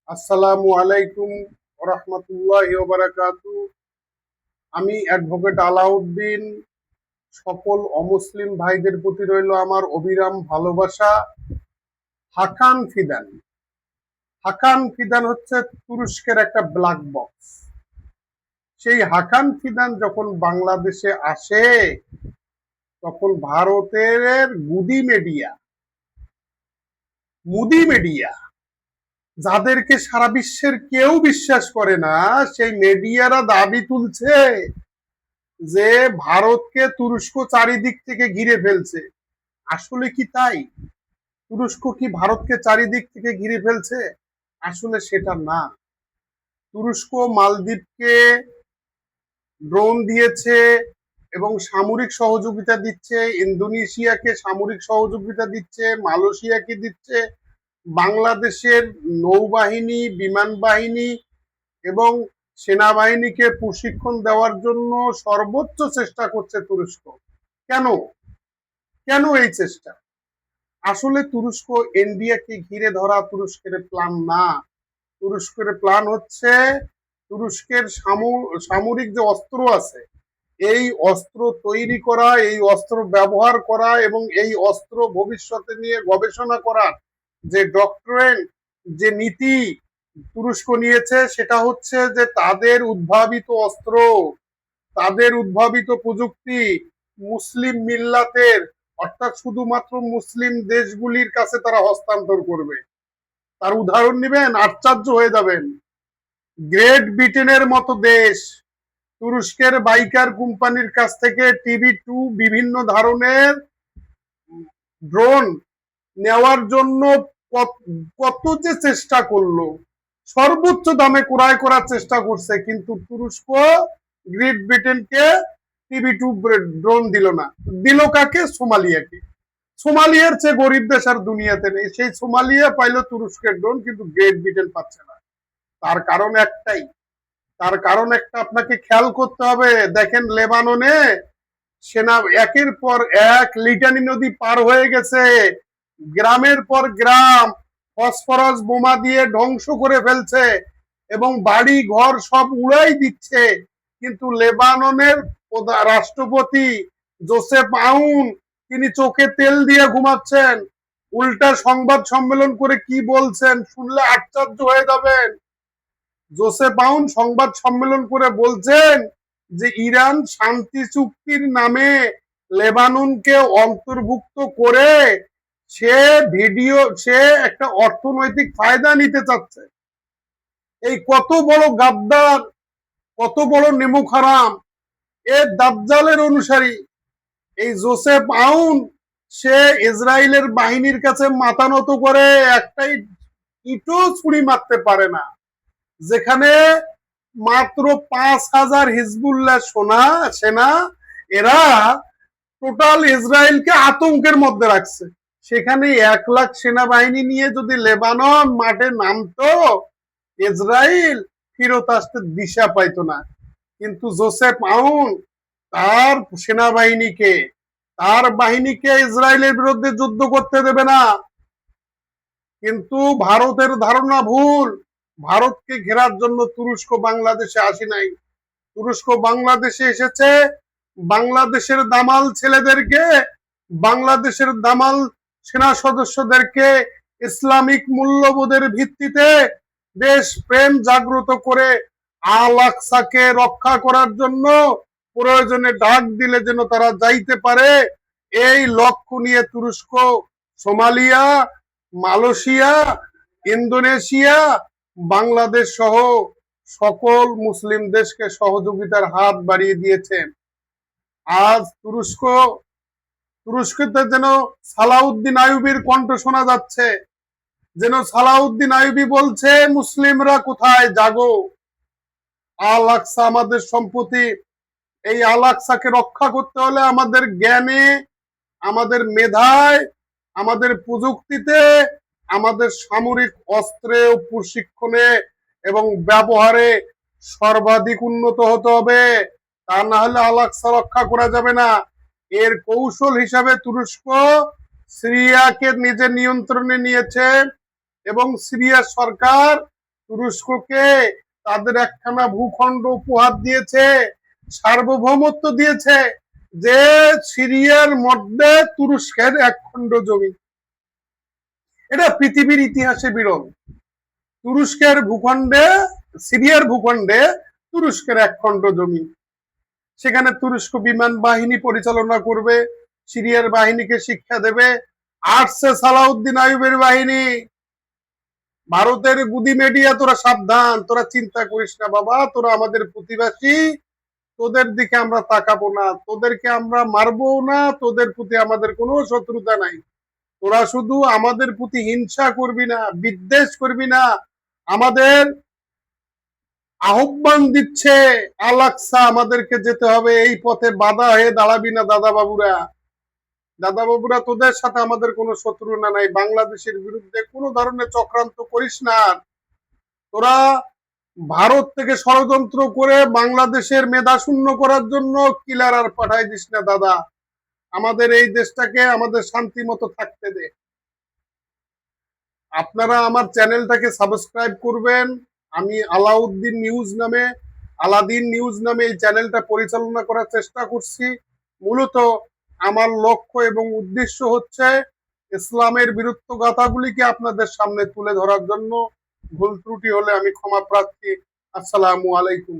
আসসালামু আলাইকুম রহমতুল্লাহ বারাকাতু। আমি অ্যাডভোকেট আলাউদ্দিন। সকল অমুসলিম ভাইদের প্রতি রইল আমার অবিরাম ভালোবাসা। হাকান ফিদান, হাকান ফিদান হচ্ছে তুরস্কের একটা ব্ল্যাক বক্স। সেই হাকান ফিদান যখন বাংলাদেশে আসে তখন ভারতের মুদি মিডিয়া যাদেরকে সারা বিশ্বের কেউ বিশ্বাস করে না, সেই মিডিয়ারা দাবি তুলছে যে ভারতকে তুরস্ক চারিদিক থেকে ঘিরে ফেলছে। আসলে কি তাই? তুরস্ক কি ভারতকে চারিদিক থেকে ঘিরে ফেলছে? আসলে সেটা না। তুরস্ক মালদ্বীপকে ড্রোন দিয়েছে এবং সামরিক সহযোগিতা দিচ্ছে, ইন্দোনেশিয়াকে সামরিক সহযোগিতা দিচ্ছে, মালয়েশিয়াকে দিচ্ছে। বাংলাদেশের নৌবাহিনী, বিমান বাহিনী এবং সেনাবাহিনীকে প্রশিক্ষণ দেওয়ার জন্য সর্বোচ্চ চেষ্টা করছে তুরস্ক। কেন কেন এই চেষ্টা? আসলে তুরস্ক ইন্ডিয়াকে ঘিরে ধরা তুরস্কের প্ল্যান না। তুরস্কের প্ল্যান হচ্ছে তুরস্কের সামরিক যে অস্ত্র আছে, এই অস্ত্র তৈরি করা, এই অস্ত্র ব্যবহার করা এবং এই অস্ত্র ভবিষ্যতে নিয়ে গবেষণা করার যে ডক্টরেট, যে নীতি তুরস্ক নিয়েছে, সেটা হচ্ছে যে তাদের উদ্ভাবিত অস্ত্র, তাদের উদ্ভাবিত প্রযুক্তি মুসলিম মিল্লাতের, অর্থাৎ শুধুমাত্র মুসলিম দেশগুলির কাছে তারা হস্তান্তর করবে। তার উদাহরণ নেবেন, আশ্চর্য হয়ে যাবেন। গ্রেট ব্রিটেনের মতো দেশ তুরস্কের বাইকার কোম্পানির কাছ থেকে TB2 বিভিন্ন ধরনের ড্রোন নেওয়ার জন্য কত যে চেষ্টা করলো, সর্বোচ্চ দামে ক্রয় করার চেষ্টা করছে, কিন্তু তুরস্ক গ্রেট ব্রিটেনকে TB2 ড্রোন দিল না। দিল কাকে? সোমালিয়াকে। সোমালিয়ার চেয়ে গরিব দেশ আর দুনিয়াতে নেই। সেই সোমালিয়া পাইলো তুরস্কের ড্রোন, কিন্তু গ্রেট ব্রিটেন পাচ্ছে না। তার কারণ একটাই, তার কারণ একটা আপনাকে খেয়াল করতে হবে। দেখেন, লেবাননে সেনা একের পর এক লিটানি নদী পার হয়ে গেছে, গ্রামের পর গ্রাম ফসফরাস বোমা দিয়ে ধ্বংস করে ফেলছে এবং বাড়ি ঘর সব উড়াই দিচ্ছে। কিন্তু লেবাননের রাষ্ট্রপতি জোসেফ আউন, তিনি চোখে তেল দিয়ে ঘুমাচ্ছেন। উল্টা সংবাদ সম্মেলন করে কি বলছেন শুনলে আশ্চর্য হয়ে যাবেন। জোসেফ আউন সংবাদ সম্মেলন করে বলছেন যে ইরান শান্তি চুক্তির নামে লেবাননকে অন্তর্ভুক্ত করে সে একটা অর্থনৈতিক ফায়দা নিতে চাচ্ছে। এই কত বড় গাদ্দার, কত বড় নেমুক হারাম, এ দাজ্জালের অনুসারী এই জোসেফ আউন, সে ইসরায়েলের বাহিনীর কাছে মাথা নত করে একটাই ইটও ছুরি মারতে পারে না। যেখানে মাত্র 5,000 হিজবুল্লাহ সেনা, এরা টোটাল ইসরায়েলকে আতঙ্কের মধ্যে রাখছে। সেখানে 1 লাখ সেনাবাহিনী নিয়ে যদি লেবানন মাঠে নামতো, ইসরায়েল ফিরত আসতে দিশা পাইতো না। কিন্তু জোসেফ আউন তার সেনাবাহিনীকে, তার বাহিনীকে ইসরায়েলের বিরুদ্ধে যুদ্ধ করতে দেবে না। কিন্তু ভারতের ধারণা ভুল। ভারতকে ঘেরার জন্য তুরস্ক বাংলাদেশে আসে নাই। তুরস্ক বাংলাদেশে এসেছে বাংলাদেশের দামাল ছেলেদেরকে, বাংলাদেশের দামাল সেনা সদস্যদেরকে ইসলামিক মূল্যবোধের ভিত্তিতে দেশ প্রেম জাগ্রত করে আল আকসাকে রক্ষা করার জন্য প্রয়োজনে ডাক দিলে যেন তারা যাইতে পারে, এই লক্ষ্য নিয়ে তুরস্ক সোমালিয়া, মালয়েশিয়া, ইন্দোনেশিয়া, বাংলাদেশ সহ সকল মুসলিম দেশকে সহযোগিতার হাত বাড়িয়ে দিয়েছেন। আজ তুরস্কতে যেন সালাউদ্দিন আইয়ুবীর কণ্ঠ শোনা যাচ্ছে, যেন সালাউদ্দিন আইয়ুবী বলছে, মুসলিমরা কোথায়, জাগো। আল আকসা আমাদের সম্পত্তি। এই আল আকসাকে রক্ষা করতে হলে আমাদের জ্ঞানে, আমাদের মেধায়, আমাদের প্রযুক্তিতে, আমাদের সামরিক অস্ত্রে ও প্রশিক্ষণে এবং ব্যবহারে সর্বাধিক উন্নত হতে হবে। তা না হলে আল আকসা রক্ষা করা যাবে না। এর কৌশল হিসাবে তুরস্ক সিরিয়াকে নিজের নিয়ন্ত্রণে নিয়েছে এবং সিরিয়া সরকার তুরস্ককে তাদের একখানা ভূখণ্ড উপহার দিয়েছে, সার্বভৌমত্ব দিয়েছে, যে সিরিয়ার মধ্যে তুরস্কের এক খণ্ড জমি। এটা পৃথিবীর ইতিহাসে বিরল। তুরস্কের ভূখণ্ডে, সিরিয়ার ভূখণ্ডে তুরস্কের এক খণ্ড জমি। সেখানে তুরস্ক বিমান বাহিনী পরিচালনা করবে, সিরিয়ার বাহিনীকে শিক্ষা দেবে। আসছে সালাউদ্দিন আইয়ুবের বাহিনী। ভারতের গুদি মিডিয়া, তোরা সাবধান, তোরা চিন্তা করিস না বাবা, তোরা আমাদের প্রতিবেশী, তোদের দিকে আমরা তাকাবো না, তোদেরকে আমরা মারবো না, তোদের প্রতি আমাদের কোনো শত্রুতা নাই। তোরা শুধু আমাদের প্রতি হিংসা করবি না, বিদ্বেষ করবি না। আমাদের আহ্বান দিচ্ছে আল আকসা, আমাদেরকে যেতে হবে, এই পথে বাধা হয়ে দাঁড়াবি না দাদা বাবুরা। দাদা বাবুরা, তোদের সাথে আমাদের কোনো শত্রুতা নাই। বাংলাদেশের বিরুদ্ধে কোনো ধরনের চক্রান্ত করিস না। তোরা ভারত থেকে ষড়যন্ত্র করে বাংলাদেশের মেধা শূন্য করার জন্য কিলার আর পাঠাই দিস না দাদা। আমাদের এই দেশটাকে আমাদের শান্তি মতো থাকতে দে। আপনারা আমার চ্যানেলটাকে সাবস্ক্রাইব করবেন। আমি আলাদিন নিউজ নামে এই চ্যানেলটা পরিচালনা করার চেষ্টা করছি। মূলত আমার লক্ষ্য এবং উদ্দেশ্য হচ্ছে ইসলামের বিরুদ্ধ গাথাগুলিকে আপনাদের সামনে তুলে ধরার জন্য। ভুল ত্রুটি হলে আমি ক্ষমা প্রার্থী। আসসালামু আলাইকুম।